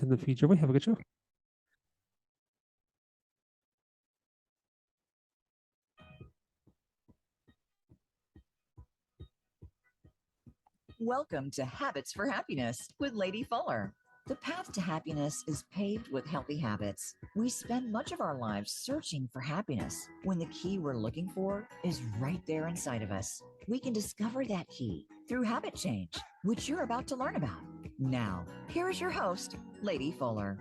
in the future. We have a good show. Welcome to Habits for Happiness with Lady Fuller. The path to happiness is paved with healthy habits. We spend much of our lives searching for happiness when the key we're looking for is right there inside of us. We can discover that key through habit change, which you're about to learn about. Now, here is your host, Lady Fuller.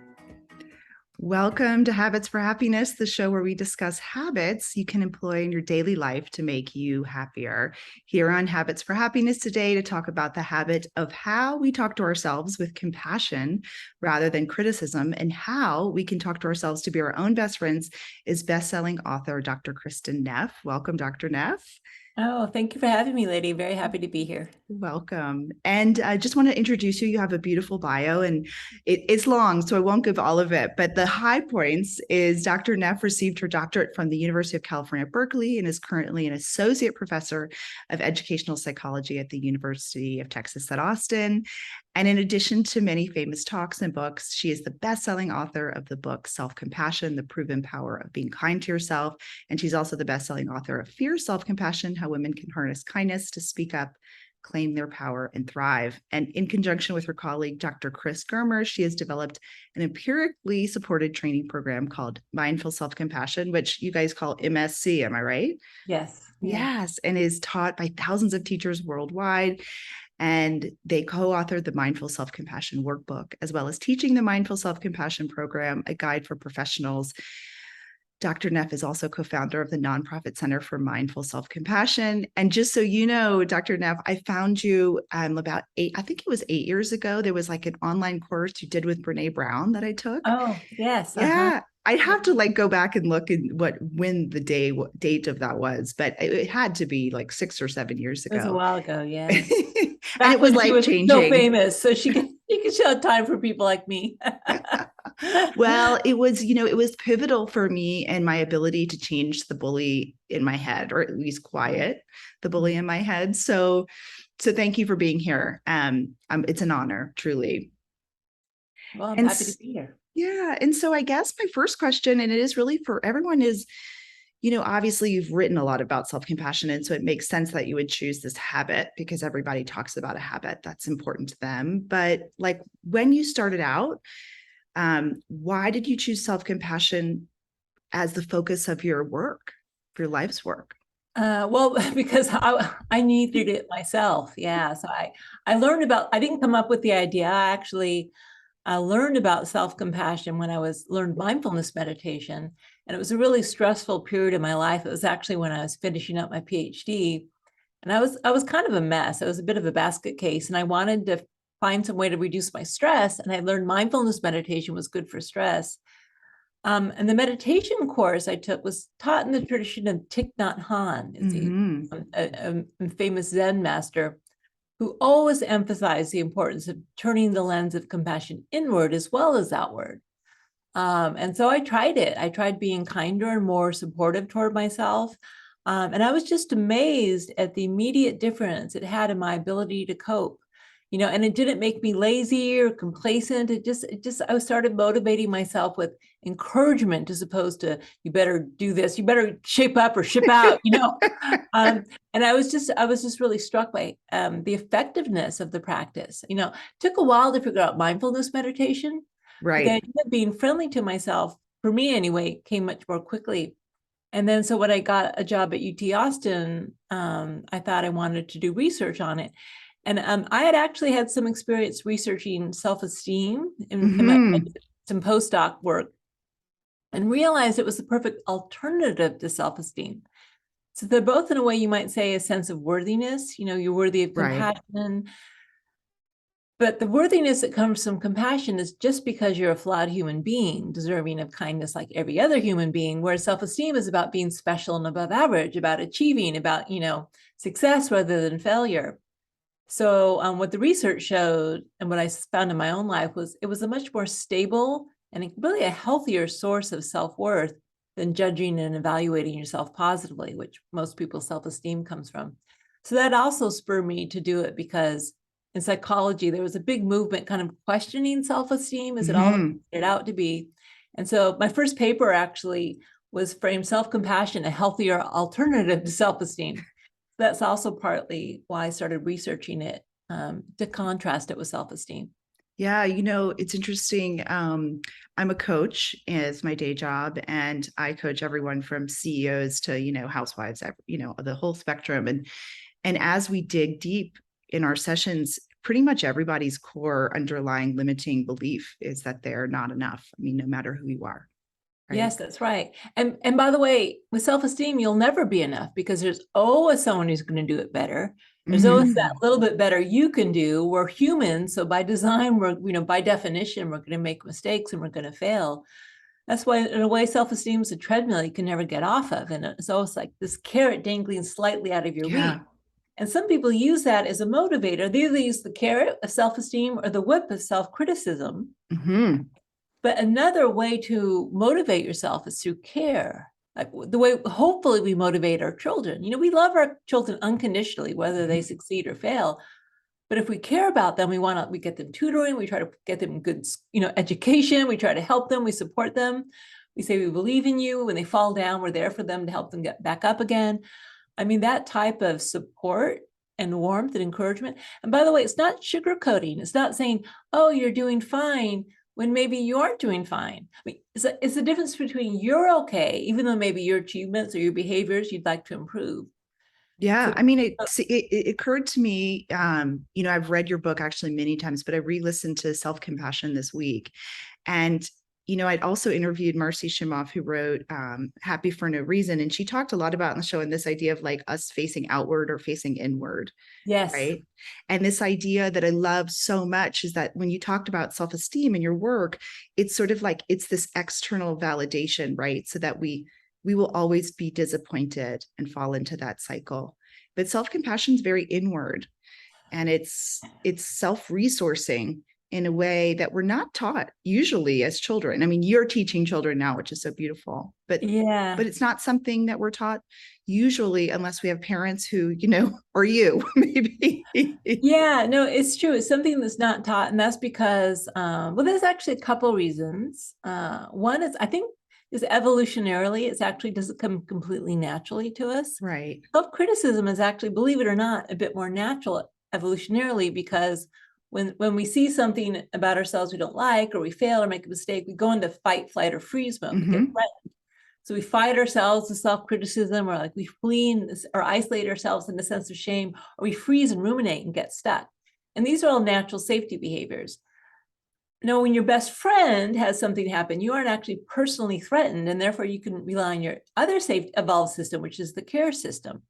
Welcome to Habits for Happiness, the show where we discuss habits you can employ in your daily life to make you happier. Here on Habits for Happiness today to talk about the habit of how we talk to ourselves with compassion rather than criticism, and how we can talk to ourselves to be our own best friends is best-selling author Dr. Kristen Neff. Welcome, Dr. Neff. Oh, thank you for having me, lady. Very happy to be here. Welcome. And I just want to introduce you. You have a beautiful bio, and it's long, so I won't give all of it. But the high points is Dr. Neff received her doctorate from the University of California, Berkeley, and is currently an associate professor of educational psychology at the University of Texas at Austin. And in addition to many famous talks and books, she is the best-selling author of the book Self-Compassion, The Proven Power of Being Kind to Yourself. And she's also the best-selling author of Fierce Self-Compassion, How Women Can Harness Kindness to Speak Up, Claim Their Power, and Thrive. And in conjunction with her colleague, Dr. Chris Germer, she has developed an empirically supported training program called Mindful Self-Compassion, which you guys call MSC, am I right? Yes. Yes, and is taught by thousands of teachers worldwide. And they co-authored the Mindful Self-Compassion Workbook, as well as teaching the Mindful Self-Compassion Program, a guide for professionals. Dr. Neff is also co-founder of the nonprofit Center for Mindful Self-Compassion. And just so you know, Dr. Neff, I found you about 8 years ago. There was like an online course you did with Brene Brown that I took. Oh, yes. Yeah. I'd have to go back and look at when the date of that was, but it had to be like 6 or 7 years ago. It was a while ago, yes. And it was life-changing. So famous, so she could show time for people like me. Well, it was pivotal for me and my ability to change the bully in my head, or at least quiet the bully in my head. So thank you for being here. It's an honor, truly. Well, I'm happy to be here. Yeah. And so I guess my first question, and it is really for everyone, is, obviously you've written a lot about self-compassion. And so it makes sense that you would choose this habit because everybody talks about a habit that's important to them. But when you started out, why did you choose self-compassion as the focus of your work, your life's work? Well, because I needed it myself. Yeah. So I didn't come up with the idea. I learned about self-compassion when I learned mindfulness meditation. And it was a really stressful period in my life. It was actually when I was finishing up my PhD. And I was kind of a mess. I was a bit of a basket case. And I wanted to find some way to reduce my stress. And I learned mindfulness meditation was good for stress. And the meditation course I took was taught in the tradition of Thich Nhat Hanh, a famous Zen master, who always emphasized the importance of turning the lens of compassion inward as well as outward. And so I tried it. I tried being kinder and more supportive toward myself. And I was just amazed at the immediate difference it had in my ability to cope. And it didn't make me lazy or complacent. I started motivating myself with encouragement as opposed to, you better do this, you better shape up or ship out, And I was just really struck by the effectiveness of the practice. It took a while to figure out mindfulness meditation. Right. The idea of being friendly to myself, for me anyway, came much more quickly. And then so when I got a job at UT Austin, I thought I wanted to do research on it. And I had actually had some experience researching self-esteem in some postdoc work, and realized it was the perfect alternative to self-esteem. So they're both, in a way, you might say, a sense of worthiness. You're worthy of compassion. Right. But the worthiness that comes from compassion is just because you're a flawed human being, deserving of kindness like every other human being, whereas self-esteem is about being special and above average, about achieving, about, success rather than failure. So what the research showed and what I found in my own life was it was a much more stable and really a healthier source of self-worth than judging and evaluating yourself positively, which most people's self-esteem comes from. So that also spurred me to do it because in psychology, there was a big movement kind of questioning self-esteem. Is it all Mhm. it out to be? And so my first paper actually was framed Self-Compassion, a healthier alternative to self-esteem. That's also partly why I started researching it, to contrast it with self-esteem. Yeah, it's interesting. I'm a coach as my day job, and I coach everyone from CEOs to, housewives, the whole spectrum. And as we dig deep in our sessions, pretty much everybody's core underlying limiting belief is that they're not enough. I mean, no matter who you are. Right? Yes, that's right. And by the way, with self-esteem, you'll never be enough because there's always someone who's going to do it better. There's always that little bit better you can do. We're human, so by design, by definition, we're going to make mistakes and we're going to fail. That's why, in a way, self-esteem is a treadmill you can never get off of, and it's always like this carrot dangling slightly out of your reach. And some people use that as a motivator. They either use the carrot of self-esteem or the whip of self-criticism. But another way to motivate yourself is through care. Like the way, hopefully, we motivate our children. We love our children unconditionally, whether they succeed or fail. But if we care about them, we get them tutoring, we try to get them good, education, we try to help them, we support them. We say we believe in you. When they fall down, we're there for them to help them get back up again. I mean, that type of support and warmth and encouragement. And by the way, it's not sugarcoating. It's not saying, oh, you're doing fine, when maybe you aren't doing fine. I mean, it's the difference between you're okay, even though maybe your achievements or your behaviors you'd like to improve. Yeah, So, I mean, it occurred to me, I've read your book actually many times, but I re-listened to Self-Compassion this week. And, I'd also interviewed Marcy Shimoff, who wrote Happy for No Reason. And she talked a lot about in the show and this idea of like us facing outward or facing inward. yes. Right. And this idea that I love so much is that when you talked about self-esteem in your work, it's sort of like it's this external validation, right? So that we will always be disappointed and fall into that cycle. But self-compassion is very inward, and it's self-resourcing in a way that we're not taught usually as children. I mean, you're teaching children now, which is so beautiful, but it's not something that we're taught usually unless we have parents who, or you maybe. Yeah, no, it's true. It's something that's not taught. And that's because, there's actually a couple of reasons. One is, I think, is evolutionarily, it's actually doesn't come completely naturally to us. Right. Self-criticism is actually, believe it or not, a bit more natural evolutionarily, because when we see something about ourselves we don't like, or we fail or make a mistake, we go into fight, flight, or freeze mode. We get threatened. So we fight ourselves with self-criticism, or like we flee or isolate ourselves in a sense of shame, or we freeze and ruminate and get stuck. And these are all natural safety behaviors. When your best friend has something happen, you aren't actually personally threatened, and therefore you can rely on your other safe evolved system, which is the care system.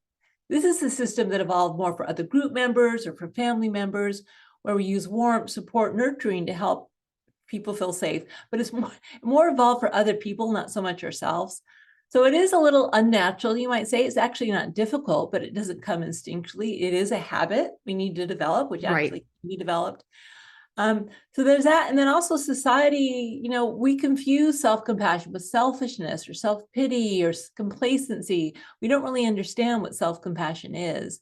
This is the system that evolved more for other group members or for family members, where we use warmth, support, nurturing to help people feel safe, but it's more evolved for other people, not so much ourselves. So it is a little unnatural, you might say. It's actually not difficult, but it doesn't come instinctually. It is a habit we need to develop, which actually can be developed. So there's that. And then also society, we confuse self-compassion with selfishness or self-pity or complacency. We don't really understand what self-compassion is.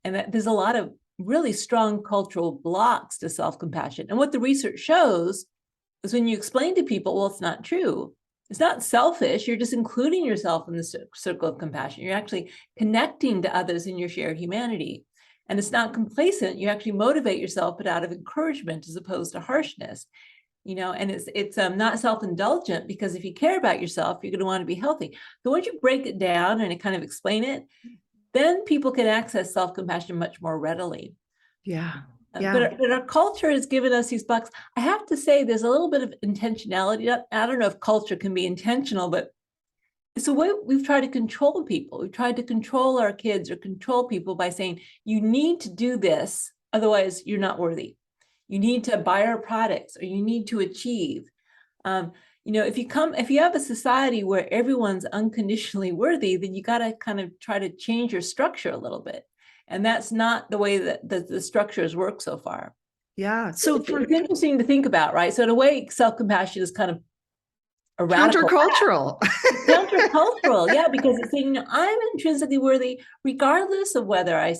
And that there's a lot of really strong cultural blocks to self-compassion. And what the research shows is when you explain to people, well, it's not true. It's not selfish. You're just including yourself in the circle of compassion. You're actually connecting to others in your shared humanity. And it's not complacent. You actually motivate yourself, but out of encouragement as opposed to harshness. And it's not self-indulgent, because if you care about yourself, you're going to want to be healthy. So once you break it down and kind of explain it, then people can access self-compassion much more readily. Yeah. But our culture has given us these blocks. I have to say, there's a little bit of intentionality. I don't know if culture can be intentional, but it's a way we've tried to control people. We've tried to control our kids or control people by saying, you need to do this, otherwise you're not worthy. You need to buy our products, or you need to achieve. If you have a society where everyone's unconditionally worthy, then you got to kind of try to change your structure a little bit. And that's not the way that the structures work so far. Yeah. So it's interesting to think about, right? So in a way, self-compassion is kind of a countercultural. countercultural. Yeah, because it's saying, I'm intrinsically worthy, regardless of whether I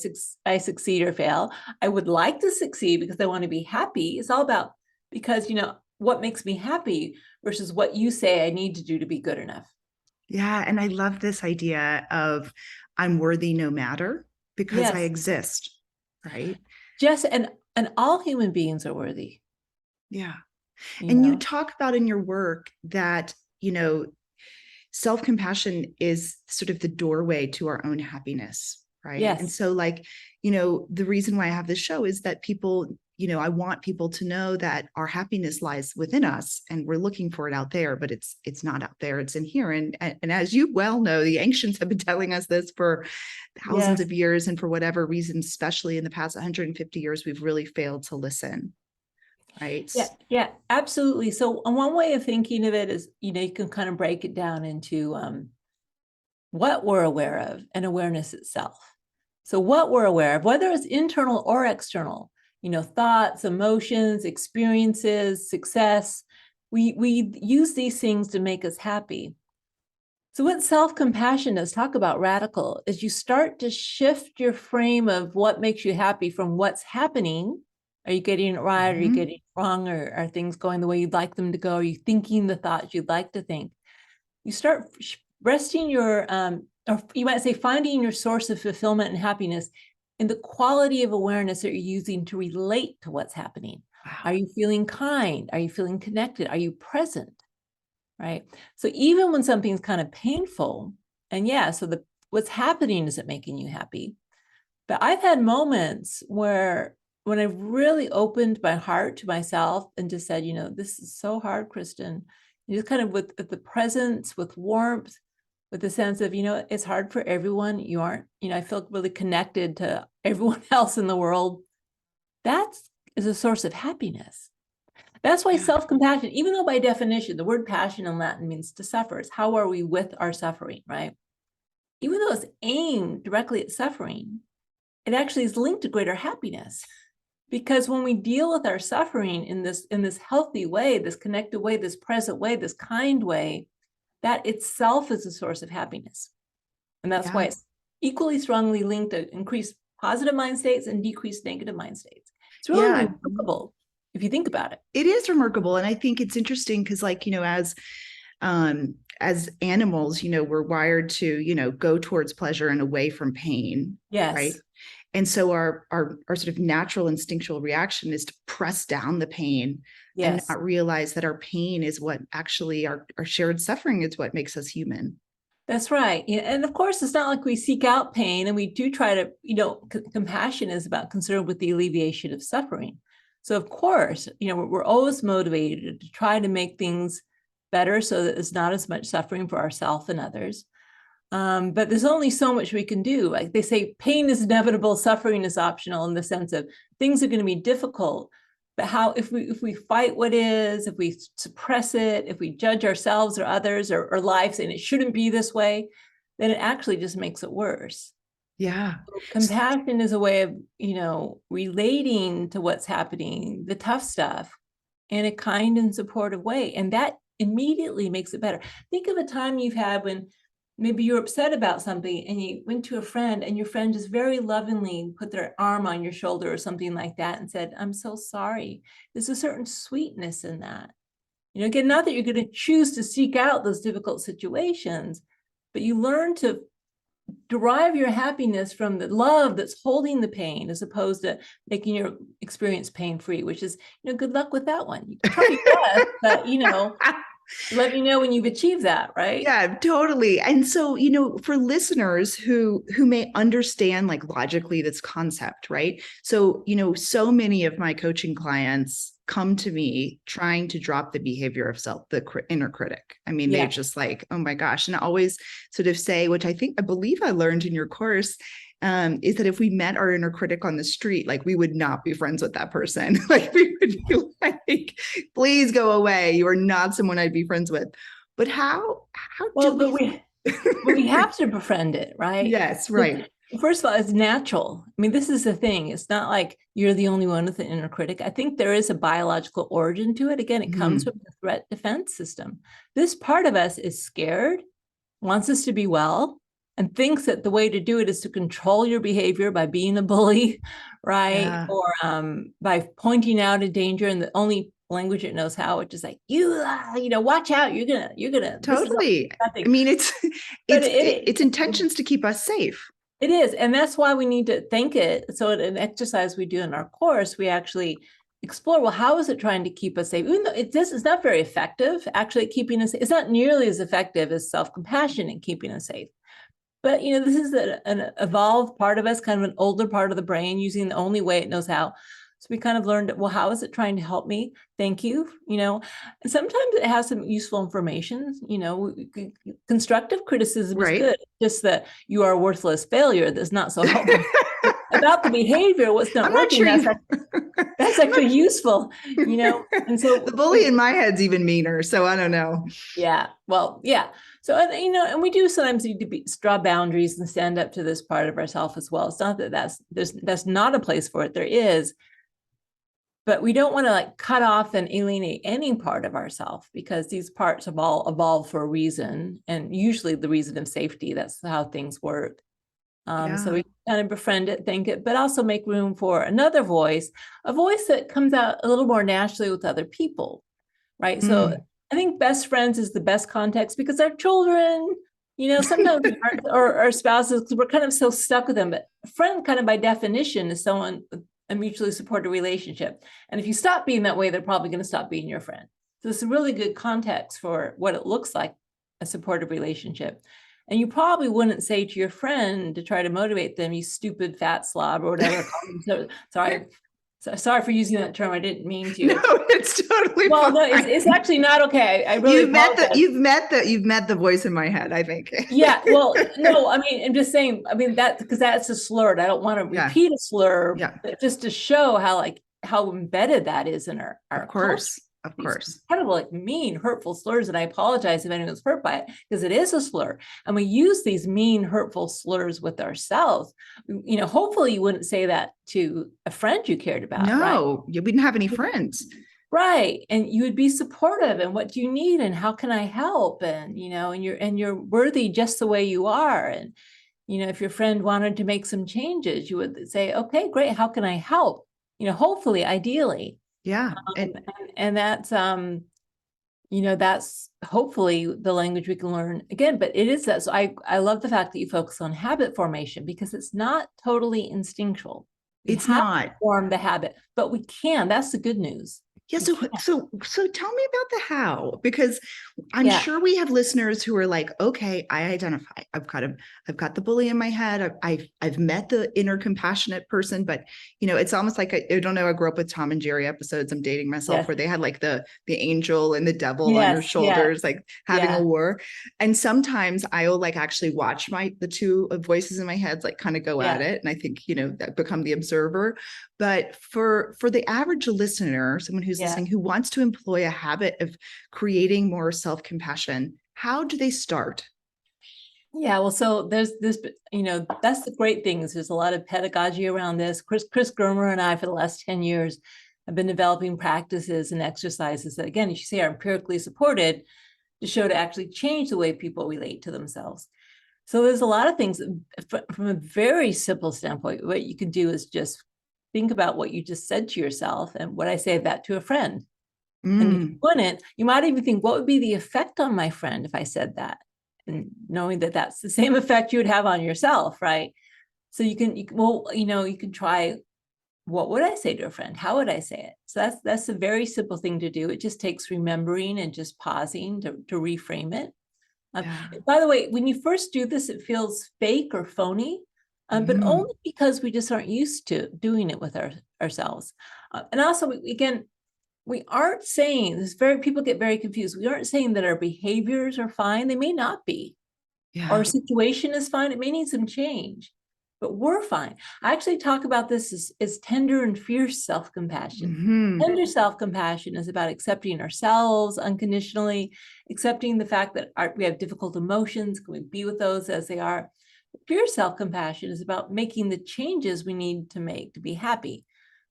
succeed or fail. I would like to succeed because I want to be happy. It's all about, because, what makes me happy versus what you say I need to do to be good enough. Yeah. And I love this idea of I'm worthy no matter because I Yes. exist. Right. And all human beings are worthy. Yeah. You And you know? talk about in your work that, self-compassion is sort of the doorway to our own happiness. Right. Yes. And so the reason why I have this show is that people, I want people to know that our happiness lies within us and we're looking for it out there, but it's not out there, it's in here. And as you well know, the ancients have been telling us this for thousands of years. And for whatever reason, especially in the past 150 years, we've really failed to listen. Right. Yeah, absolutely. So one way of thinking of it is, you can kind of break it down into what we're aware of and awareness itself. So what we're aware of, whether it's internal or external, thoughts, emotions, experiences, success, we use these things to make us happy. So what self-compassion does, talk about radical, is you start to shift your frame of what makes you happy from what's happening. Are you getting it right? Are you getting it wrong? Or are things going the way you'd like them to go? Are you thinking the thoughts you'd like to think? You start resting your, or you might say finding your source of fulfillment and happiness in the quality of awareness that you're using to relate to what's happening. Wow. Are you feeling kind? Are you feeling connected? Are you present? Right? So even when something's kind of painful, and what's happening, is it making you happy? But I've had moments where when I've really opened my heart to myself and just said, this is so hard, Kristen, just kind of with the presence, with warmth, with the sense of, it's hard for everyone. You aren't, I feel really connected to everyone else in the world. That is a source of happiness. That's why self-compassion, even though by definition, the word passion in Latin means to suffer, is how are we with our suffering, right? Even though it's aimed directly at suffering, it actually is linked to greater happiness. Because when we deal with our suffering in this healthy way, this connected way, this present way, this kind way, that itself is a source of happiness. And that's why it's equally strongly linked to increased positive mind states and decreased negative mind states. It's really remarkable if you think about it. It is remarkable. And I think it's interesting because as animals, we're wired to, go towards pleasure and away from pain. Yes. Right. And so our sort of natural instinctual reaction is to press down the pain and not realize that our pain is what actually our shared suffering is what makes us human. That's right. And of course, it's not like we seek out pain, and we do try to, compassion is about concern with the alleviation of suffering. So of course, we're always motivated to try to make things better so that it's not as much suffering for ourselves and others. But there's only so much we can do. Like they say, pain is inevitable, suffering is optional, in the sense of things are going to be difficult. But if we fight what is, if we suppress it, if we judge ourselves or others or lives, and it shouldn't be this way, then it actually just makes it worse. Yeah. So compassion is a way of, relating to what's happening, the tough stuff, in a kind and supportive way. And that immediately makes it better. Think of a time you've had when maybe you're upset about something and you went to a friend and your friend just very lovingly put their arm on your shoulder or something like that and said, I'm so sorry. There's a certain sweetness in that. Again, not that you're going to choose to seek out those difficult situations, but you learn to derive your happiness from the love that's holding the pain, as opposed to making your experience pain-free, which is, good luck with that one. You can try your best, but, let me know when you've achieved that, right? Yeah, totally. And so, for listeners who may understand logically this concept, right? So, so many of my coaching clients come to me trying to drop the behavior of the inner critic. I mean, they're just like, oh my gosh. And I always sort of say, which I believe I learned in your course, is that if we met our inner critic on the street, we would not be friends with that person. We would be like, please go away. You are not someone I'd be friends with. But how do we have to befriend it, right? Yes, right. First of all, it's natural. I mean, this is the thing. It's not like you're the only one with an inner critic. I think there is a biological origin to it. Again, it comes from the threat defense system. This part of us is scared wants us to be well and thinks that the way to do it is to control your behavior by being a bully, right? Yeah. Or by pointing out a danger in the only language it knows how, which is like, watch out, you're gonna Totally. I mean, it's intentions to keep us safe. It is. And that's why we need to think it. So in an exercise we do in our course, we actually explore, well, how is it trying to keep us safe? Even though it's not very effective, actually keeping us, it's not nearly as effective as self-compassion in keeping us safe. But, this is an evolved part of us, kind of an older part of the brain, using the only way it knows how. So we kind of learned, well, how is it trying to help me? Thank you. And sometimes it has some useful information. Constructive criticism is good. Just that you are a worthless failure that's not so helpful. About the behavior, what's not working, that's actually useful, and so the bully in my head's even meaner, so I don't know. Yeah, well, yeah. So, and we do sometimes need to draw boundaries and stand up to this part of ourselves as well. It's not that that's not a place for it. There is, but we don't want to cut off and alienate any part of ourselves, because these parts have all evolved for a reason, and usually the reason of safety. That's how things work. So we kind of befriend it, think it, but also make room for another voice, a voice that comes out a little more naturally with other people, right? So I think best friends is the best context, because our children, sometimes or our spouses, because we're kind of so stuck with them. But a friend, kind of by definition, is someone with a mutually supportive relationship. And if you stop being that way, they're probably going to stop being your friend. So it's a really good context for what it looks like, a supportive relationship. And you probably wouldn't say to your friend to try to motivate them, you stupid fat slob or whatever. Sorry for using that term. I didn't mean to. No, it's totally well. Fine. No, it's actually not okay. I really you've met the voice in my head, I think. Yeah. Well, no. I mean, I'm just saying. I mean because that's a slur. I don't want to repeat a slur, but just to show how embedded that is in our Of course. Culture. Of course. Incredible, mean, hurtful slurs. And I apologize if anyone's hurt by it, because it is a slur. And we use these mean, hurtful slurs with ourselves. Hopefully you wouldn't say that to a friend you cared about. No, right? We didn't have any friends. Right. And you would be supportive, and what do you need, and how can I help? And, and you're worthy just the way you are. And, if your friend wanted to make some changes, you would say, okay, great. How can I help? Hopefully, ideally. Yeah. And that's, that's hopefully the language we can learn again, but it is that. So I love the fact that you focus on habit formation, because it's not totally instinctual. It's not. Form the habit, but we can. That's the good news. Yeah. So tell me about the how, because I'm sure we have listeners who are like, okay, I identify. I've got the bully in my head. I've met the inner compassionate person, but it's almost like I don't know. I grew up with Tom and Jerry episodes. I'm dating myself, where they had the angel and the devil on your shoulders, having a war. And sometimes I'll actually watch the two voices in my head kind of go at it, and I think that become the observer. But for the average listener, someone who's listening, who wants to employ a habit of creating more self-compassion, how do they start? Yeah, well, so there's this, that's the great thing, is there's a lot of pedagogy around this. Chris Germer and I, for the last 10 years, have been developing practices and exercises that, again, as you say, are empirically supported to show to actually change the way people relate to themselves. So there's a lot of things from a very simple standpoint. What you can do is just think about what you just said to yourself, and would I say that to a friend? And if you wouldn't, you might even think, what would be the effect on my friend if I said that? And knowing that that's the same effect you would have on yourself, right? So you can try, what would I say to a friend? How would I say it? So that's a very simple thing to do. It just takes remembering and just pausing to reframe it. By the way, when you first do this, it feels fake or phony. But only because we just aren't used to doing it with ourselves. And also, we aren't saying people get very confused. We aren't saying that our behaviors are fine. They may not be. Our situation is fine. It may need some change, but we're fine. I actually talk about this as tender and fierce self-compassion. Tender self-compassion is about accepting ourselves unconditionally, accepting the fact that we have difficult emotions. Can we be with those as they are? Pure self-compassion is about making the changes we need to make to be happy,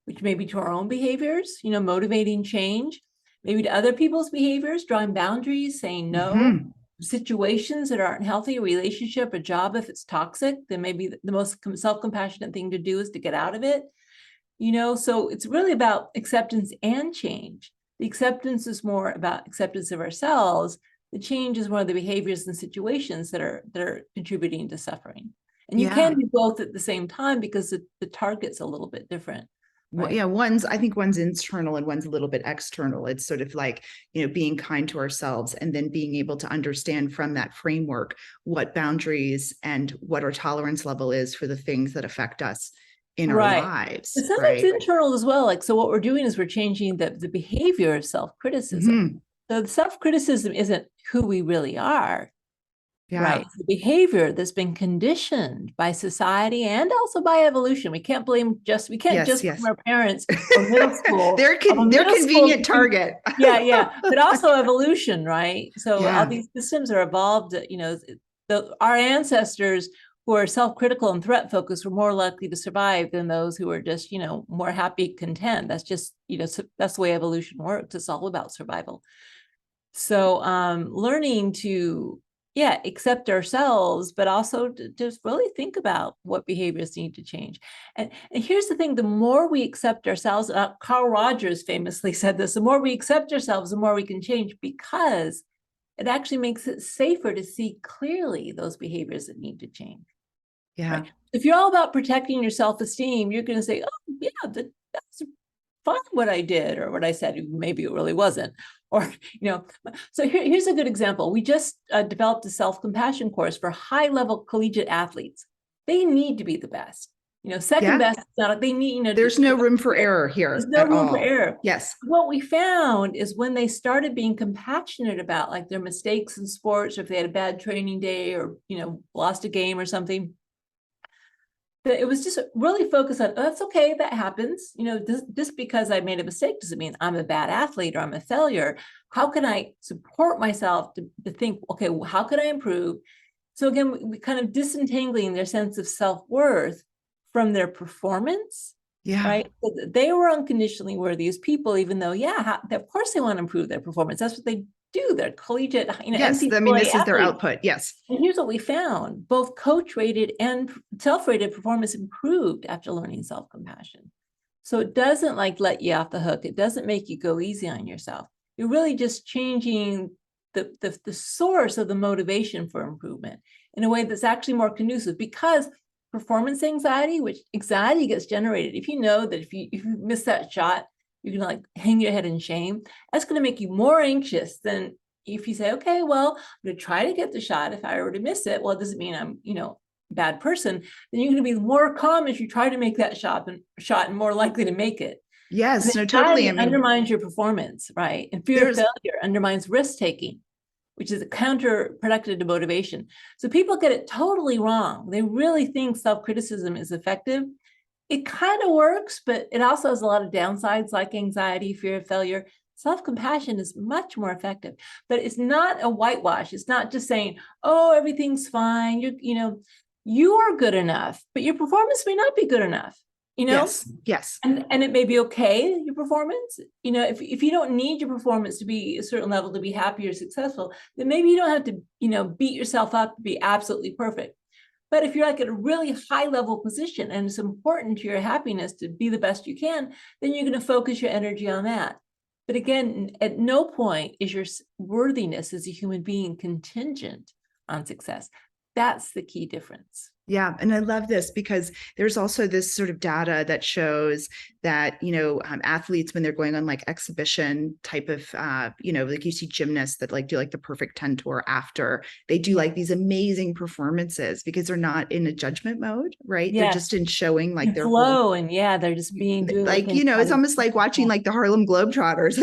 which may be to our own behaviors, motivating change, maybe to other people's behaviors, drawing boundaries, saying no, situations that aren't healthy, a relationship, a job, if it's toxic, then maybe the most self-compassionate thing to do is to get out of it. So it's really about acceptance and change. The acceptance is more about acceptance of ourselves. The change is more of the behaviors and situations that are contributing to suffering. And you can do both at the same time because the target's a little bit different. Well, right? yeah, I think one's internal and one's a little bit external. It's sort of like, being kind to ourselves and then being able to understand from that framework what boundaries and what our tolerance level is for the things that affect us in our lives. But sometimes internal as well. So what we're doing is we're changing the behavior of self-criticism. Mm-hmm. So the self-criticism isn't who we really are. Yeah. Right. The behavior that's been conditioned by society and also by evolution. We can't blame we can't just blame our parents or middle school. they're convenient target. Yeah. But also evolution, right? So all these systems are evolved, our ancestors who are self-critical and threat focused were more likely to survive than those who are just, more happy, content. That's just, that's the way evolution works. It's all about survival. So learning to accept ourselves, but also to just really think about what behaviors need to change. And here's the thing, the more we accept ourselves, Carl Rogers famously said this, the more we accept ourselves, the more we can change, because it actually makes it safer to see clearly those behaviors that need to change. Yeah. Right? If you're all about protecting your self-esteem, you're going to say, oh, yeah, that's fine what I did or what I said. Maybe it really wasn't. Or, so here's a good example. We just developed a self-compassion course for high-level collegiate athletes. They need to be the best. Second best, they need, there's no room for error here. There's no room for error. Yes. What we found is when they started being compassionate about like their mistakes in sports, or if they had a bad training day or, lost a game or something, that it was just really focused on, oh, that's okay, that happens. Just because I made a mistake doesn't mean I'm a bad athlete or I'm a failure. How can I support myself to think, okay, well, how could I improve? So again, we kind of disentangling their sense of self-worth from their performance. Yeah. Right. So they were unconditionally worthy as people, even though, of course they want to improve their performance. That's what they do. They're collegiate, yes, NCAA this is athletes. their output. Yes. And here's what we found. Both coach-rated and self-rated performance improved after learning self-compassion. So it doesn't let you off the hook. It doesn't make you go easy on yourself. You're really just changing the source of the motivation for improvement in a way that's actually more conducive, because performance anxiety, which anxiety gets generated. If you know that if you miss that shot, you're going to hang your head in shame, that's going to make you more anxious than if you say, okay, well, I'm going to try to get the shot. If I were to miss it, well, it doesn't mean I'm, a bad person. Then you're going to be more calm if you try to make that shot and more likely to make it. Yes, no, totally. It undermines your performance, right? And fear of failure undermines risk-taking, which is counterproductive to motivation. So people get it totally wrong. They really think self-criticism is effective. It kind of works, but it also has a lot of downsides like anxiety, fear of failure. Self-compassion is much more effective, but it's not a whitewash. It's not just saying, oh, everything's fine. You are good enough, but your performance may not be good enough. Yes. And it may be okay, your performance. If you don't need your performance to be a certain level to be happy or successful, then maybe you don't have to, beat yourself up to be absolutely perfect. But if you're at a really high level position and it's important to your happiness to be the best you can, then you're going to focus your energy on that. But again, at no point is your worthiness as a human being contingent on success. That's the key difference. Yeah. And I love this because there's also this sort of data that shows that, athletes, when they're going on exhibition type of, you see gymnasts that do the perfect 10 tour after they do these amazing performances because they're not in a judgment mode, right? Yeah. They're just in showing their flow whole, and they're just being it's almost like watching the Harlem Globetrotters.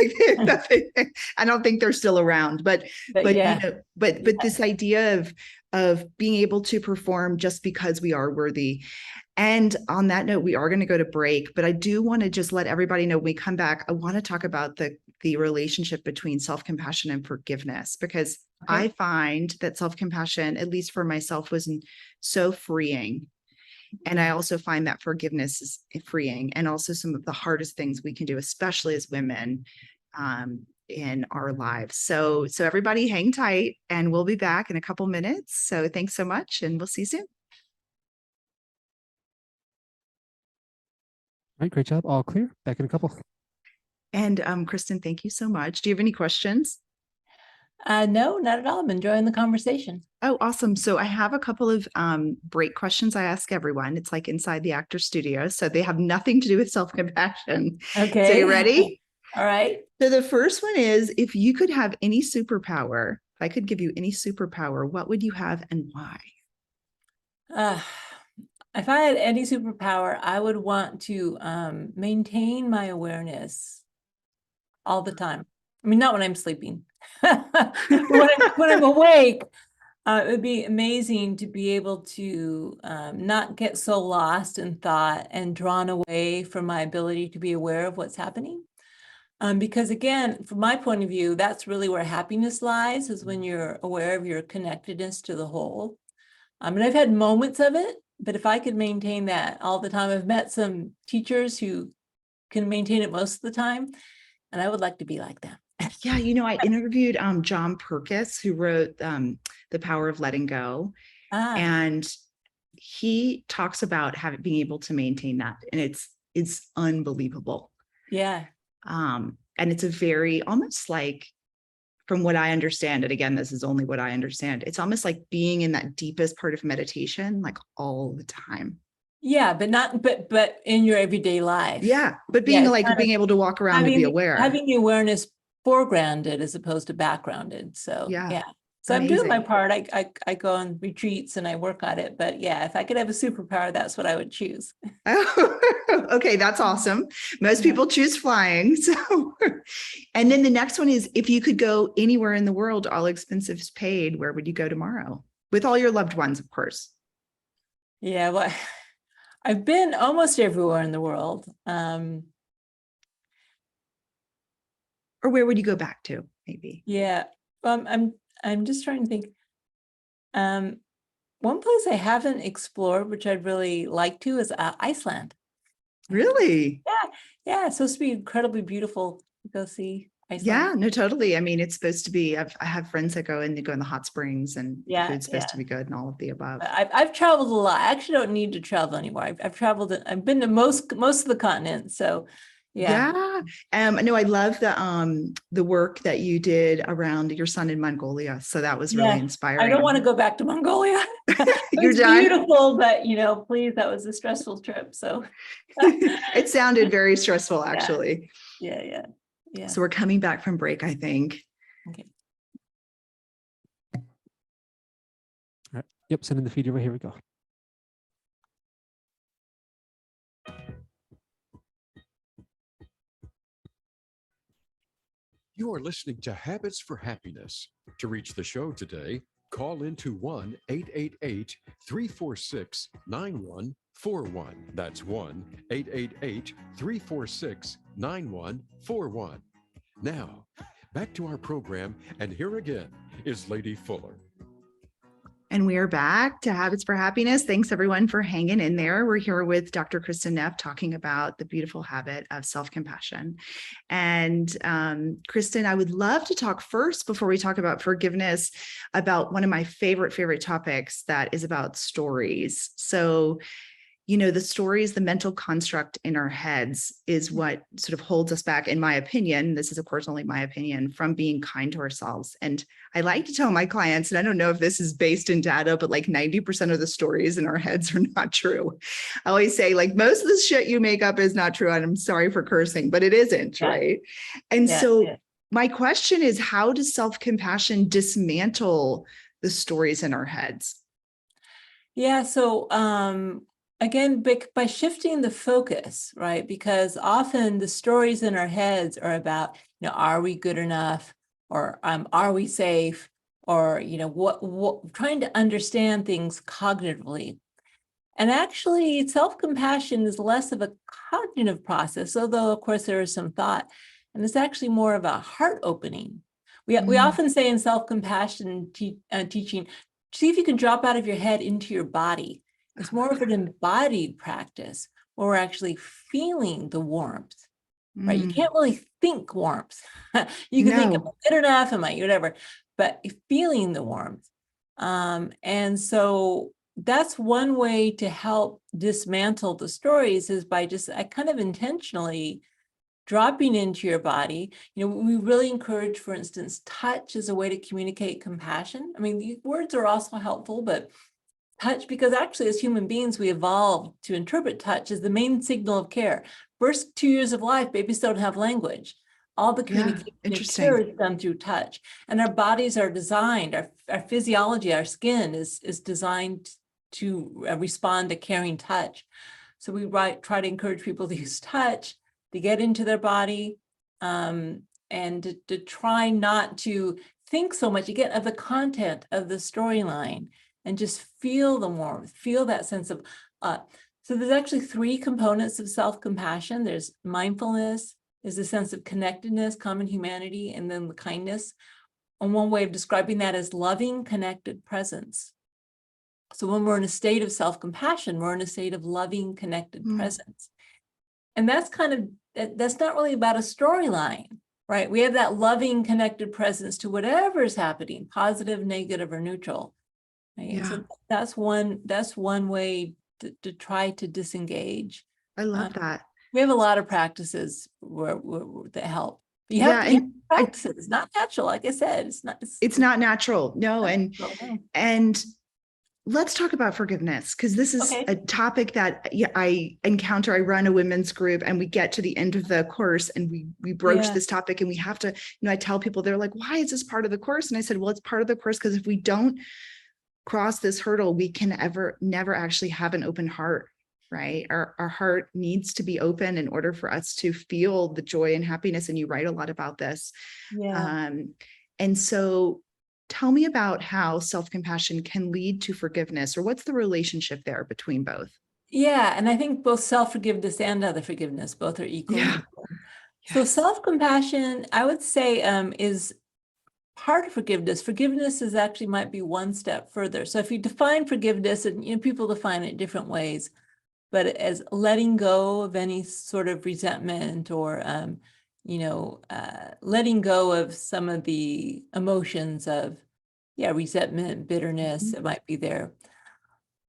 I don't think they're still around, but this idea of being able to perform just because we are worthy. And on that note, we are going to go to break, but I do want to just let everybody know when we come back, I want to talk about the relationship between self-compassion and forgiveness, because I find that self-compassion, at least for myself, was so freeing. And I also find that forgiveness is freeing, and also some of the hardest things we can do, especially as women, in our lives. So everybody hang tight, and we'll be back in a couple minutes. So thanks so much, and we'll see you soon. All right, great job. All clear. Back in a couple. And Kristen, thank you so much. Do you have any questions? No, not at all. I'm enjoying the conversation. Oh, awesome. So I have a couple of break questions I ask everyone. It's like inside the actor studio. So they have nothing to do with self-compassion. Okay. So you ready? All right. So the first one is, if you could have any superpower, if I could give you any superpower, what would you have and why? If I had any superpower, I would want to maintain my awareness all the time. I mean, not when I'm sleeping. when I'm awake, it would be amazing to be able to not get so lost in thought and drawn away from my ability to be aware of what's happening. Because again, from my point of view, that's really where happiness lies, is when you're aware of your connectedness to the whole. And I've had moments of it, but if I could maintain that all the time, I've met some teachers who can maintain it most of the time, and I would like to be like them. Yeah, I interviewed John Perkis, who wrote The Power of Letting Go. And he talks about being able to maintain that. And it's unbelievable. Yeah. And it's a very, almost like, from what I understand, and again, this is only what I understand, it's almost like being in that deepest part of meditation, like all the time. Yeah, but in your everyday life. Yeah, but being being able to walk around and be aware. Having the awareness foregrounded as opposed to backgrounded. So yeah. So amazing. I'm doing my part. I go on retreats and I work on it. But yeah, if I could have a superpower, that's what I would choose. Okay, that's awesome. Most people choose flying. So, and then the next one is, if you could go anywhere in the world, all expenses paid, where would you go tomorrow? With all your loved ones, of course. Yeah, well, I've been almost everywhere in the world. Or where would you go back to, maybe? Yeah, I'm just trying to think. One place I haven't explored, which I'd really like to, is Iceland. Really? Yeah. It's supposed to be incredibly beautiful to go see Iceland. Yeah, no, totally. I mean, it's supposed to be. I have friends that go and they go in the hot springs, and food's supposed to be good, and all of the above. I've traveled a lot. I actually don't need to travel anymore. I've traveled. I've been to most of the continent. So. Yeah. No, I love the work that you did around your son in Mongolia. So that was really inspiring. I don't want to go back to Mongolia. You're done. Beautiful, but please, that was a stressful trip. So it sounded very stressful, actually. Yeah. So we're coming back from break, I think. Okay. All right. Yep, sending the feed over. Here we go. You are listening to Habits for Happiness. To reach the show today, call into 1-888-346-9141. That's 1-888-346-9141. Now, back to our program, and here again is Lady Fuller. And we are back to Habits for Happiness. Thanks, everyone, for hanging in there. We're here with Dr. Kristen Neff talking about the beautiful habit of self-compassion. And Kristen, I would love to talk first, before we talk about forgiveness, about one of my favorite topics, that is about stories. So, the stories, the mental construct in our heads is what sort of holds us back, in my opinion. This is, of course, only my opinion, from being kind to ourselves. And I like to tell my clients, and I don't know if this is based in data, but like 90% of the stories in our heads are not true. I always say, like, most of the shit you make up is not true. And I'm sorry for cursing, but it isn't, right? And my question is, how does self-compassion dismantle the stories in our heads? Yeah, so again, by shifting the focus, right? Because often the stories in our heads are about, are we good enough? Or are we safe? Or, what trying to understand things cognitively. And actually, self-compassion is less of a cognitive process, although, of course, there is some thought. And it's actually more of a heart opening. We often say in self-compassion teaching, see if you can drop out of your head into your body. It's more of an embodied practice where we're actually feeling the warmth right? You Mm. can't really think warmth. You can think, am No. I good enough? Am I whatever? But feeling the warmth. And so that's one way to help dismantle the stories is by just I kind of intentionally dropping into your body. We really encourage, for instance, touch as a way to communicate compassion. I mean, the words are also helpful, but touch, because actually as human beings, we evolved to interpret touch as the main signal of care. First 2 years of life, babies don't have language. All the communication of care Interesting. is done through touch. And our bodies are designed, our physiology, our skin is designed to respond to caring touch. So we try to encourage people to use touch, to get into their body, and to try not to think so much, again, of the content of the storyline, and just feel the warmth, feel that sense of, so there's actually 3 components of self-compassion. There's mindfulness, there's a sense of connectedness, common humanity, and then the kindness. And one way of describing that is loving, connected presence. So when we're in a state of self-compassion, we're in a state of loving, connected presence. And that's that's not really about a storyline, right? We have that loving, connected presence to whatever is happening, positive, negative, or neutral. Right? Yeah. So that's one way to try to disengage. I love that. We have a lot of practices that help. You Yeah, have to and practice it. It's not natural, like I said. it's not natural. No, not and natural, no. and let's talk about forgiveness, because this is Okay. a topic that I encounter. I run a women's group, and we get to the end of the course and we broach Yeah. this topic, and we have to, I tell people, they're like, why is this part of the course? And I said, well, it's part of the course because if we don't cross this hurdle, we can never actually have an open heart, right? Our heart needs to be open in order for us to feel the joy and happiness. And you write a lot about this. Yeah. And so tell me about how self-compassion can lead to forgiveness, or what's the relationship there between both? Yeah. And I think both self-forgiveness and other forgiveness, both are equally Yeah. important. So Yes. self-compassion, I would say, is part of forgiveness. Forgiveness is actually might be one step further. So if you define forgiveness, and people define it different ways, but as letting go of any sort of resentment, or letting go of some of the emotions of resentment, bitterness that might be there.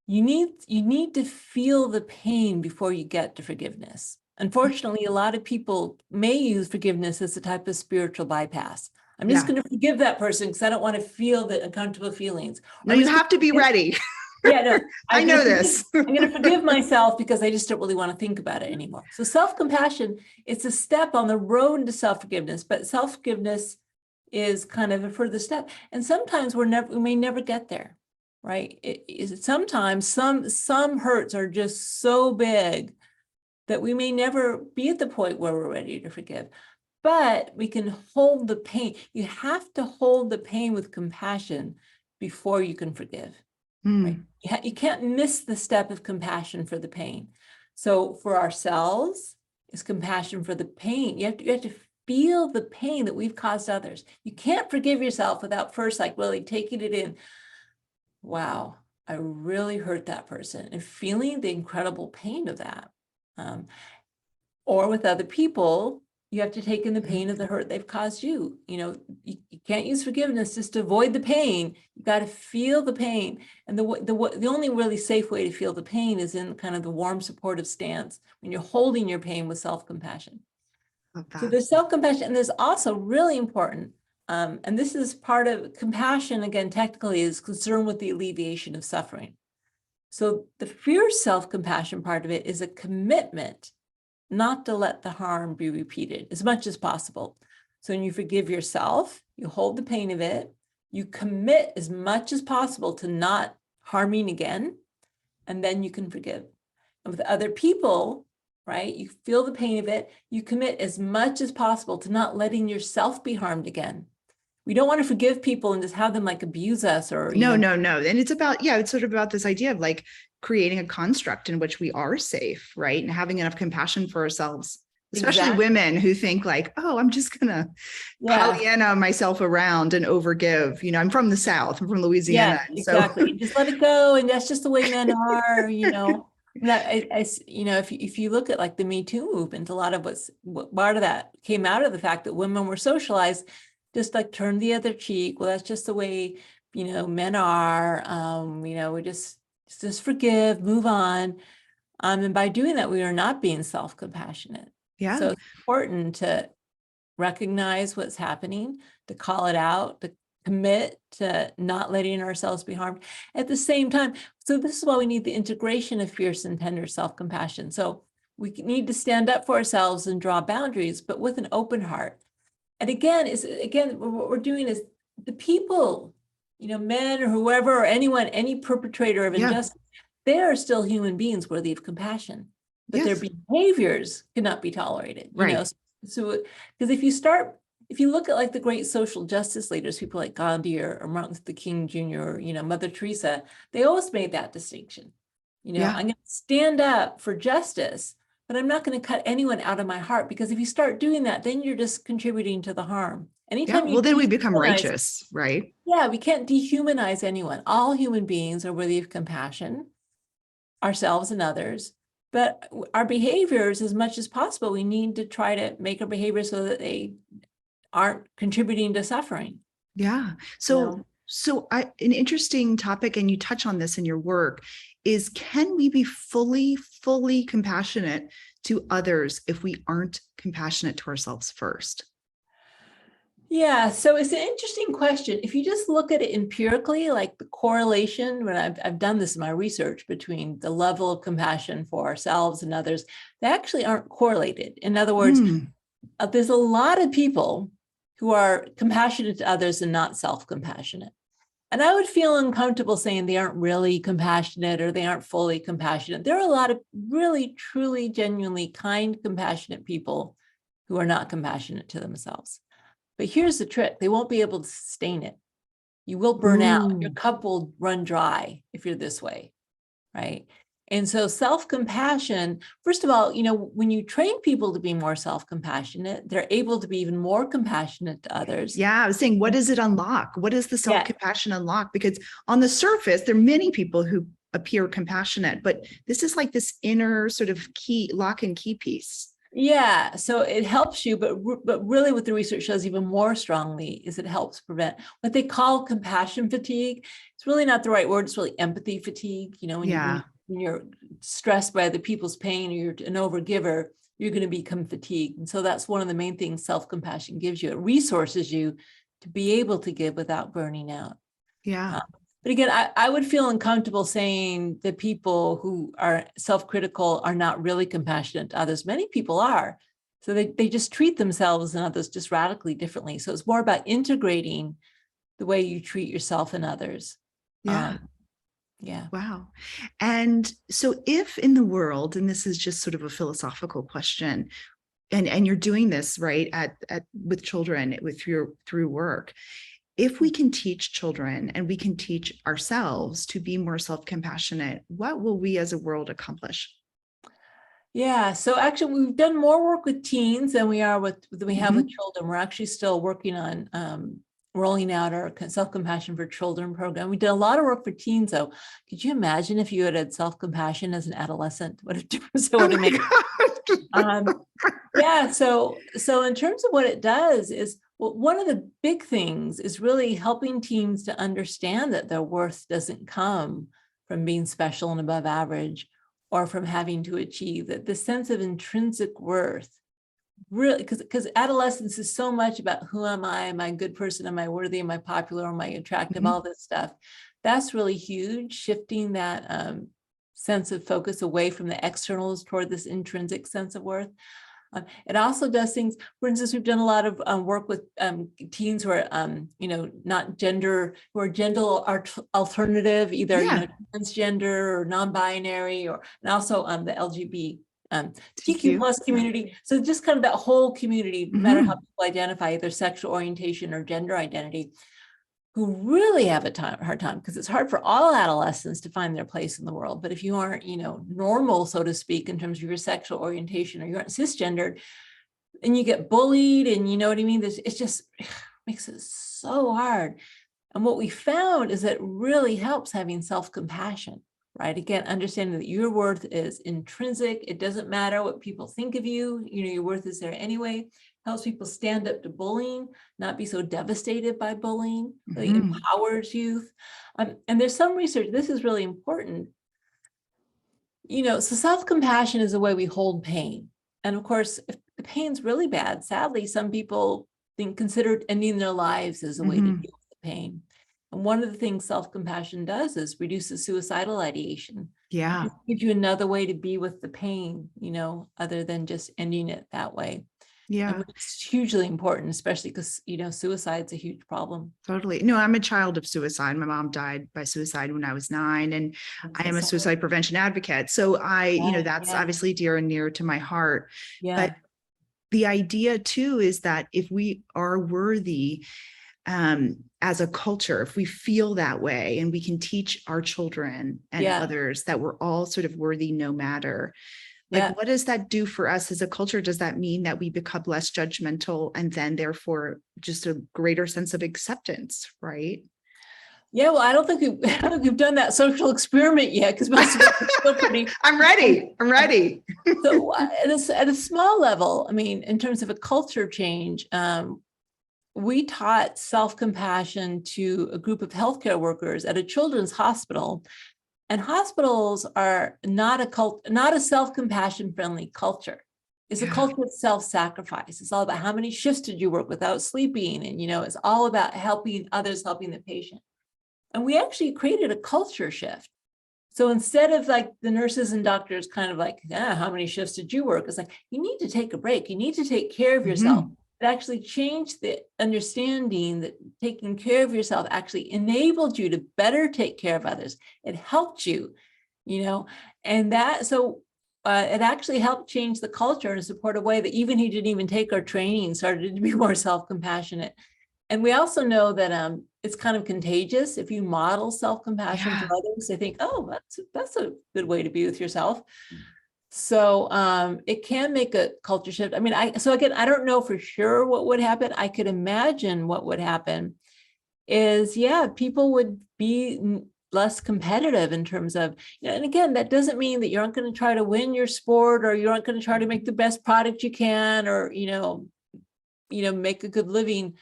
You need to feel the pain before you get to forgiveness. Unfortunately, a lot of people may use forgiveness as a type of spiritual bypass. I'm just Yeah. going to forgive that person because I don't want to feel the uncomfortable feelings. No, I'm you just have to be ready. Yeah, no, I know this. I'm going to forgive myself because I just don't really want to think about it anymore. So self-compassion, it's a step on the road to self-forgiveness, but self-forgiveness is kind of a further step. And sometimes we may never get there, right? Sometimes some hurts are just so big that we may never be at the point where we're ready to forgive. But we can hold the pain. You have to hold the pain with compassion before you can forgive. Right? You can't miss the step of compassion for the pain. So for ourselves, is compassion for the pain. You have to feel the pain that we've caused others. You can't forgive yourself without first really taking it in. Wow, I really hurt that person, and feeling the incredible pain of that. Or with other people, you have to take in the pain of the hurt they've caused you. You can't use forgiveness just to avoid the pain. You got to feel the pain. And the only really safe way to feel the pain is in kind of the warm, supportive stance when you're holding your pain with self-compassion. So there's self-compassion, and there's also really important, and this is part of compassion, again, technically, is concerned with the alleviation of suffering. So the fierce self-compassion part of it is a commitment not to let the harm be repeated as much as possible. So when you forgive yourself, you hold the pain of it, you commit as much as possible to not harming again, and then you can forgive. And with other people, right, you feel the pain of it, you commit as much as possible to not letting yourself be harmed again. We don't want to forgive people and just have them abuse us or no. And it's about, it's sort of about this idea of creating a construct in which we are safe, right? And having enough compassion for ourselves, especially women who think oh, I'm just gonna Pollyanna myself around and overgive. I'm from the South, I'm from Louisiana. Yeah, exactly. So just let it go. And that's just the way men are, If you look at like the Me Too movement, a lot of part of that came out of the fact that women were socialized, just like turn the other cheek. Well, that's just the way, men are, we just forgive, move on. And by doing that, we are not being self-compassionate. Yeah. So it's important to recognize what's happening, to call it out, to commit to not letting ourselves be harmed at the same time. So this is why we need the integration of fierce and tender self-compassion. So we need to stand up for ourselves and draw boundaries, but with an open heart. And again, what we're doing is the people, men or whoever, or anyone, any perpetrator of injustice, they are still human beings worthy of compassion, but their behaviors cannot be tolerated. So because if you look at like the great social justice leaders, people like Gandhi or Martin Luther King Jr., or, Mother Teresa, they always made that distinction. I'm going to stand up for justice, but I'm not going to cut anyone out of my heart, because if you start doing that, then you're just contributing to the harm. Anytime well, then we become righteous, right? Yeah, we can't dehumanize anyone. All human beings are worthy of compassion, ourselves and others. But our behaviors, as much as possible, we need to try to make our behaviors so that they aren't contributing to suffering. Yeah. So an interesting topic, and you touch on this in your work, is can we be fully compassionate to others if we aren't compassionate to ourselves first? Yeah, so it's an interesting question. If you just look at it empirically, like the correlation, when I've done this in my research, between the level of compassion for ourselves and others, they actually aren't correlated. In other words, there's a lot of people who are compassionate to others and not self-compassionate. And I would feel uncomfortable saying they aren't really compassionate or they aren't fully compassionate. There are a lot of really, truly, genuinely kind, compassionate people who are not compassionate to themselves. But here's the trick. They won't be able to sustain it. You will burn out. Your cup will run dry if you're this way, right? And so self-compassion, first of all, when you train people to be more self-compassionate, they're able to be even more compassionate to others. Yeah, I was saying, what does it unlock? What does the self-compassion unlock? Because on the surface, there are many people who appear compassionate, but this is like this inner sort of key, lock and key piece. Yeah, so it helps you, but really what the research shows even more strongly is it helps prevent what they call compassion fatigue. It's really not the right word. It's really empathy fatigue. When you're stressed by other people's pain, or you're an overgiver, you're going to become fatigued. And so that's one of the main things self-compassion gives you. It resources you to be able to give without burning out. Yeah. But again, I would feel uncomfortable saying that people who are self-critical are not really compassionate to others. Many people are. So they just treat themselves and others just radically differently. So it's more about integrating the way you treat yourself and others. Yeah. Yeah. Wow. And so if in the world, and this is just sort of a philosophical question, and you're doing this right with children through work, if we can teach children and we can teach ourselves to be more self-compassionate, what will we as a world accomplish? Yeah, so actually we've done more work with teens than we have with children. We're actually still working on rolling out our self-compassion for children program. We did a lot of work for teens though. Could you imagine if you had self-compassion as an adolescent? What a difference it would have made. Yeah, so in terms of what it does is, well, one of the big things is really helping teens to understand that their worth doesn't come from being special and above average, or from having to achieve, that the sense of intrinsic worth, really, because adolescence is so much about who am I a good person, am I worthy, am I popular, am I attractive, all this stuff. That's really huge, shifting that sense of focus away from the externals toward this intrinsic sense of worth. It also does things, for instance, we've done a lot of work with teens who are, not gender, who are gender alternative, either, transgender or non-binary, and also the LGBTQ plus community. So just kind of that whole community, no matter how people identify, either sexual orientation or gender identity, who really have a hard time, because it's hard for all adolescents to find their place in the world. But if you aren't, normal, so to speak, in terms of your sexual orientation, or you aren't cisgendered, and you get bullied, and you know what I mean? It just makes it so hard. And what we found is that it really helps having self-compassion, right? Again, understanding that your worth is intrinsic. It doesn't matter what people think of you. You know, your worth is there anyway. Helps people stand up to bullying, not be so devastated by bullying. Really Mhm. empowers youth. And there's some research, this is really important. You know, so self-compassion is a way we hold pain. And of course, if the pain's really bad, sadly, some people consider ending their lives as a way to Mhm. deal with the pain. And one of the things self-compassion does is reduces suicidal ideation. Yeah. It gives you another way to be with the pain, you know, other than just ending it that way. Yeah. And it's hugely important, especially because, you know, suicide's a huge problem. Totally. No, I'm a child of suicide. My mom died by suicide when I was 9, and I am a suicide prevention advocate. So that's Yeah. obviously dear and near to my heart. Yeah. But the idea too is that if we are worthy, as a culture, if we feel that way and we can teach our children and Yeah. others that we're all sort of worthy no matter, like, Yeah. what does that do for us as a culture? Does that mean that we become less judgmental and then therefore just a greater sense of acceptance, right? Yeah, well, I don't think we've done that social experiment yet, because most of us are still pretty. I'm ready. I'm ready. So at a small level, I mean, in terms of a culture change, we taught self-compassion to a group of healthcare workers at a children's hospital. And hospitals are not a self-compassion friendly culture. It's a culture of self-sacrifice. It's all about how many shifts did you work without sleeping? And, you know, it's all about helping others, helping the patient. And we actually created a culture shift. So instead of like the nurses and doctors kind of like, how many shifts did you work? It's like, you need to take a break. You need to take care of yourself. It actually changed the understanding that taking care of yourself actually enabled you to better take care of others. It helped you, you know, and that, so it actually helped change the culture in a supportive way that even who didn't even take our training started to be more self-compassionate. And we also know that it's kind of contagious. If you model self-compassion for others, they think, oh, that's a good way to be with yourself. So it can make a culture shift. I mean, so again, I don't know for sure what would happen. I could imagine what would happen is, people would be less competitive in terms of, you know, and again, that doesn't mean that you aren't going to try to win your sport, or you aren't going to try to make the best product you can, or, you know, make a good living.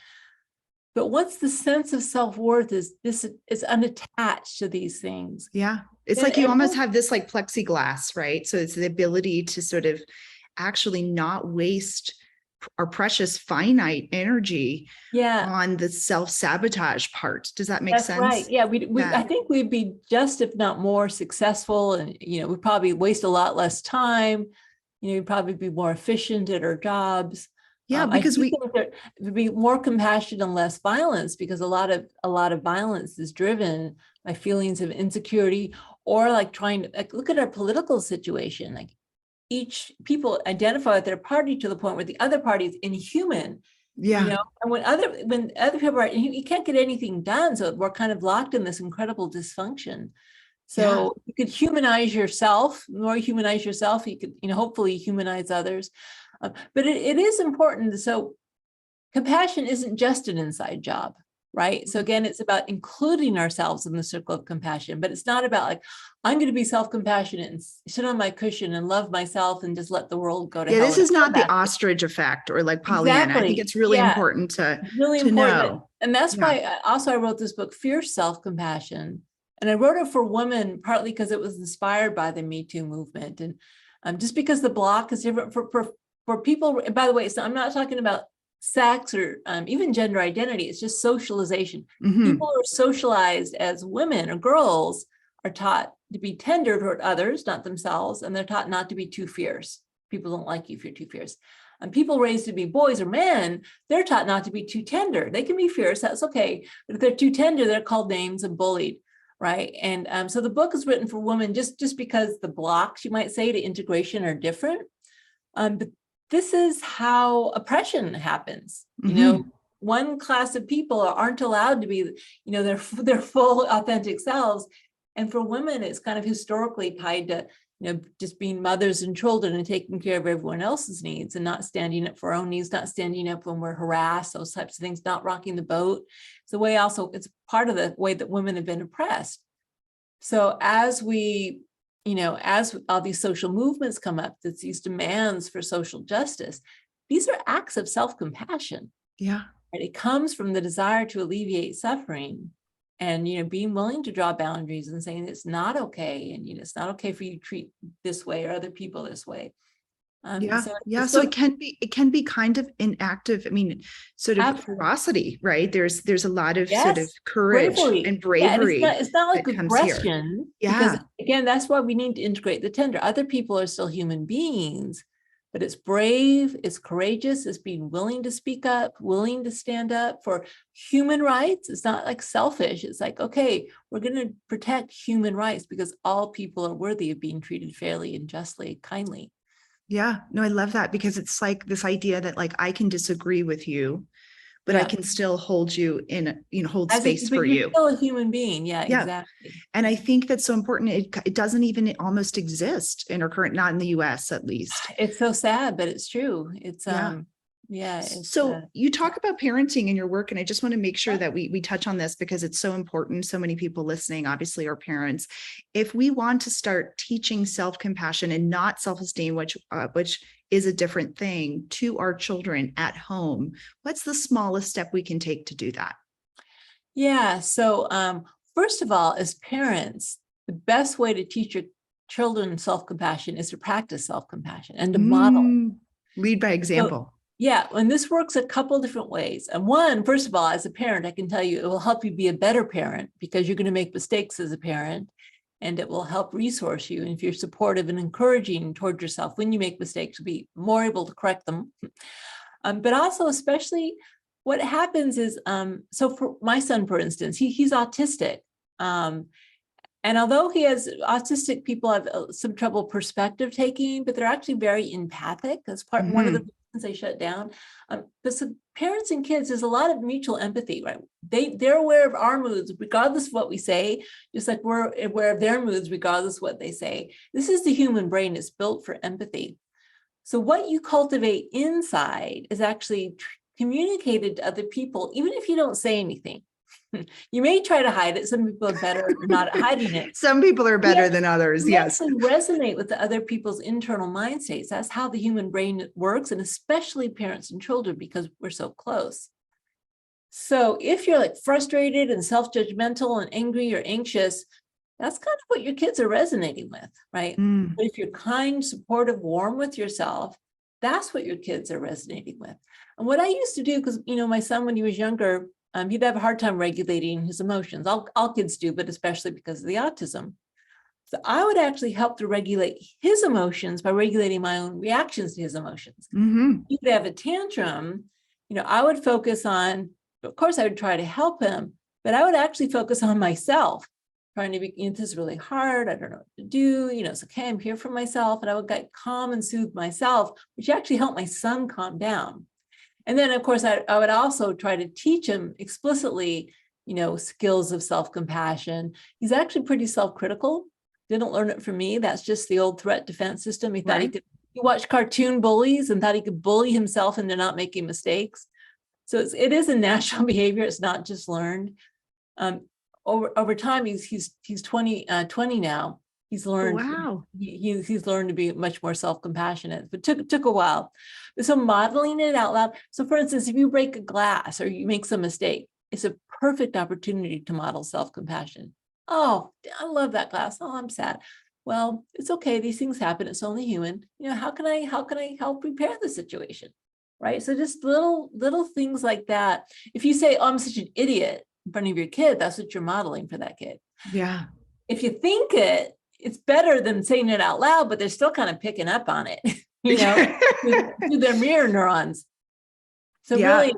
But once the sense of self-worth is unattached to these things. Yeah. It's like you almost have this like plexiglass, right? So it's the ability to sort of actually not waste our precious finite energy on the self-sabotage part. Does that make sense? That's right. Yeah, I think we'd be just, if not more, successful, and, you know, we'd probably waste a lot less time. You know, we'd probably be more efficient at our jobs. Yeah, because there would be more compassion and less violence, because a lot of violence is driven by feelings of insecurity, or like trying to, like, look at our political situation. Like, each people identify with their party to the point where the other party is inhuman. Yeah. You know, and when other people are, you can't get anything done. So we're kind of locked in this incredible dysfunction. So you could humanize yourself. The more you humanize yourself, you could, you know, hopefully humanize others. But it is important. So compassion isn't just an inside job, right? So again, it's about including ourselves in the circle of compassion, but it's not about like, I'm going to be self-compassionate and sit on my cushion and love myself and just let the world go to hell. This is not the ostrich effect or like Pollyanna. Exactly. I think it's really important to know. And that's why I wrote this book, Fierce Self-Compassion. And I wrote it for women, partly because it was inspired by the Me Too movement. And just because the block is different for people, by the way, so I'm not talking about sex or even gender identity. It's just socialization. People are socialized as women or girls are taught to be tender toward others, not themselves, and they're taught not to be too fierce. People don't like you if you're too fierce. And people raised to be boys or men, they're taught not to be too tender. They can be fierce, that's okay. But if they're too tender, they're called names and bullied, right? And so the book is written for women just because the blocks, you might say, to integration are different. But this is how oppression happens. You know, one class of people aren't allowed to be, you know, their full authentic selves. And for women, it's kind of historically tied to, you know, just being mothers and children and taking care of everyone else's needs and not standing up for our own needs, not standing up when we're harassed, those types of things, not rocking the boat. It's a way also, it's part of the way that women have been oppressed. So as we, as all these social movements come up, that's these demands for social justice, these are acts of self-compassion. Yeah. Right? It comes from the desire to alleviate suffering and, being willing to draw boundaries and saying it's not okay. And, it's not okay for you to treat this way or other people this way. Yeah. So Yeah. it's So it can be kind of inactive. I mean, sort of Absolutely. ferocity, right? There's a lot of sort of Yes, courage and Yeah, and bravery. it's not like that comes here. aggression, because Yeah. again, that's why we need to integrate the tender. Other people are still human beings, but it's brave, it's courageous, it's being willing to speak up, willing to stand up for human rights. It's not like selfish. It's like, okay, we're going to protect human rights because all people are worthy of being treated fairly and justly, kindly. Yeah. No, I love that, because it's like this idea that like I can disagree with you, but I Yeah. can still hold you in, hold As space but for you're you. still a human being. Yeah, Yeah. exactly. And I think that's so important. It doesn't even almost exist in our current, not in the US at least. It's so sad, but it's true. It's Yeah. it's So you talk about parenting in your work, and I just want to make sure Yeah. that we touch on this because it's so important. So many people listening, obviously, are parents. If we want to start teaching self-compassion and not self-esteem, which is a different thing, to our children at home, what's the smallest step we can take to do that? Yeah. So first of all, as parents, the best way to teach your children self-compassion is to practice self-compassion and to model it. Lead by example. Yeah, and this works a couple different ways. And one, first of all, as a parent, I can tell you it will help you be a better parent because you're going to make mistakes as a parent, and it will help resource you. And if you're supportive and encouraging toward yourself when you make mistakes, you'll be more able to correct them. But also, especially what happens is, so for my son, for instance, he's autistic. And although he has autistic people have some trouble perspective taking, but they're actually very empathic. That's one of the reasons they shut down. But so parents and kids, there's a lot of mutual empathy, right? They're aware of our moods, regardless of what we say, just like we're aware of their moods, regardless of what they say. This is the human brain. It's built for empathy. So what you cultivate inside is actually communicated to other people, even if you don't say anything. You may try to hide it. Some people are better at not hiding it. Some people are better than others. We Yes. actually resonate with the other people's internal mind states. That's how the human brain works, and especially parents and children, because we're so close. So if you're like frustrated and self-judgmental and angry or anxious, that's kind of what your kids are resonating with, right? But if you're kind, supportive, warm with yourself, that's what your kids are resonating with. And what I used to do, because my son, when he was younger, he'd have a hard time regulating his emotions. All kids do, but especially because of the autism. So I would actually help to regulate his emotions by regulating my own reactions to his emotions. He would have a tantrum, I would focus on, of course, I would try to help him, but I would actually focus on myself, trying to be, this is really hard. I don't know what to do. It's okay. I'm here for myself. And I would get calm and soothe myself, which actually helped my son calm down. And then, of course, I would also try to teach him explicitly, skills of self-compassion. He's actually pretty self-critical. Didn't learn it from me. That's just the old threat defense system. He thought he watched cartoon bullies and thought he could bully himself into not making mistakes. So it is a natural behavior. It's not just learned. Over time, he's 20 now. He's learned. Wow. He's learned to be much more self-compassionate, but took a while. So modeling it out loud. So for instance, if you break a glass or you make some mistake, it's a perfect opportunity to model self-compassion. Oh, I love that glass. Oh, I'm sad. Well, it's okay. These things happen. It's only human. How can I help repair the situation? Right. So just little things like that. If you say, oh, I'm such an idiot in front of your kid, that's what you're modeling for that kid. Yeah. If you think it's better than saying it out loud, but they're still kind of picking up on it, through their mirror neurons. So really,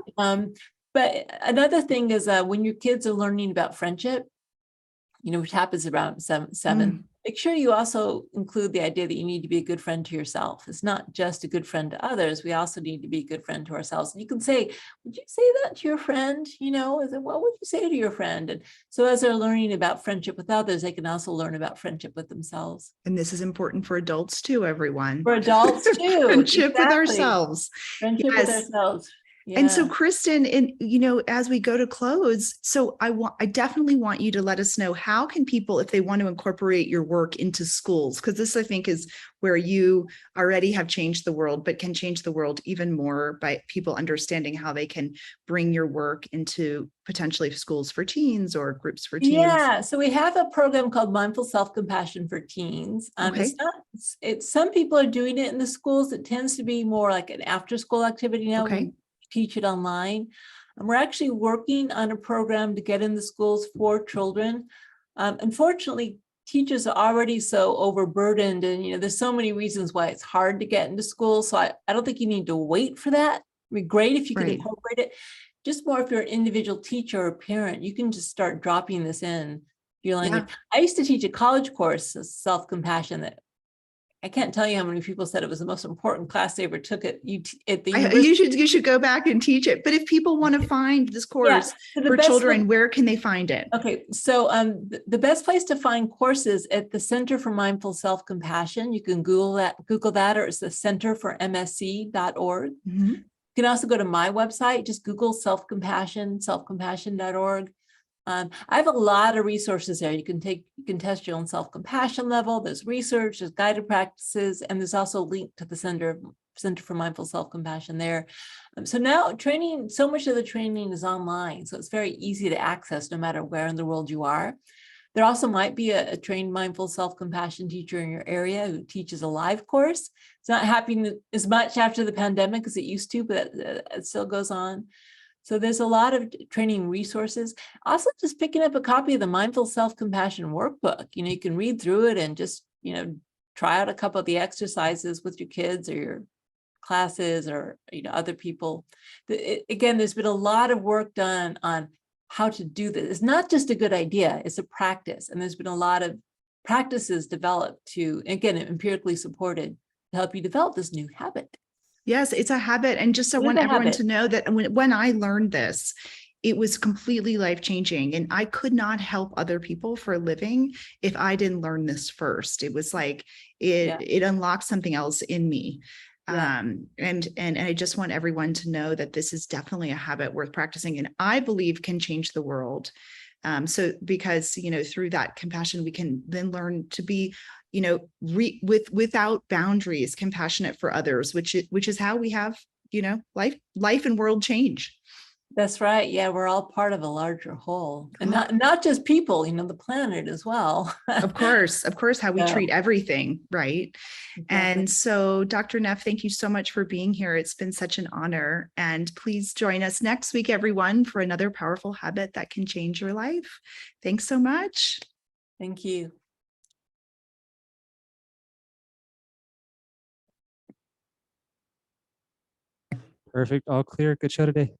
but another thing is when your kids are learning about friendship, which happens around seven, make sure you also include the idea that you need to be a good friend to yourself. It's not just a good friend to others. We also need to be a good friend to ourselves. And you can say, would you say that to your friend? What would you say to your friend? And so as they're learning about friendship with others, they can also learn about friendship with themselves. And this is important for adults too, everyone. For adults too. Friendship with Exactly. ourselves. Friendship with ourselves. And so, Yeah. Kristen, and as we go to close, so I definitely want you to let us know, how can people, if they want to incorporate your work into schools, because this, I think, is where you already have changed the world, but can change the world even more by people understanding how they can bring your work into potentially schools for teens or groups for teens. Yeah, so we have a program called Mindful Self-Compassion for Teens. Okay. It's not, it's some people are doing it in the schools. It tends to be more like an after-school activity now. Okay. We teach it online. And we're actually working on a program to get in the schools for children. Unfortunately, teachers are already so overburdened, and there's so many reasons why it's hard to get into school. So I don't think you need to wait for that. It'd be great if you could Right. incorporate it. Just more if you're an individual teacher or parent, you can just start dropping this in your language. I used to teach a college course of self-compassion that I can't tell you how many people said it was the most important class they ever took at the university. You should go back and teach it. But if people want to find this course for children, where can they find it? Okay, so the best place to find courses at the Center for Mindful Self-Compassion. You can Google that, or it's the Center for MSC.org. Mm-hmm. You can also go to my website, just Google self-compassion, selfcompassion.org. I have a lot of resources there. You can test your own self-compassion level. There's research, there's guided practices, and there's also a link to the Center for Mindful Self-Compassion there. So now so much of the training is online, so it's very easy to access no matter where in the world you are. There also might be a trained mindful self-compassion teacher in your area who teaches a live course. It's not happening as much after the pandemic as it used to, but it still goes on. So there's a lot of training resources. Also, just picking up a copy of the Mindful Self-Compassion Workbook. You can read through it and just, try out a couple of the exercises with your kids or your classes or, other people. Again, there's been a lot of work done on how to do this. It's not just a good idea, it's a practice. And there's been a lot of practices developed to, again, empirically supported to help you develop this new habit. Yes, it's a habit. And just I want everyone to know that when I learned this, it was completely life-changing. And I could not help other people for a living if I didn't learn this first. It was like it unlocked something else in me. Yeah. And I just want everyone to know that this is definitely a habit worth practicing, and I believe can change the world. So because, through that compassion, we can then learn to be, without boundaries, compassionate for others, which is how we have, life and world change. That's right. Yeah, we're all part of a larger whole, and not just people, the planet as well. Of course, how we treat everything, right? Exactly. And so, Dr. Neff, thank you so much for being here. It's been such an honor. And please join us next week, everyone, for another powerful habit that can change your life. Thanks so much. Thank you. Perfect. All clear. Good show today.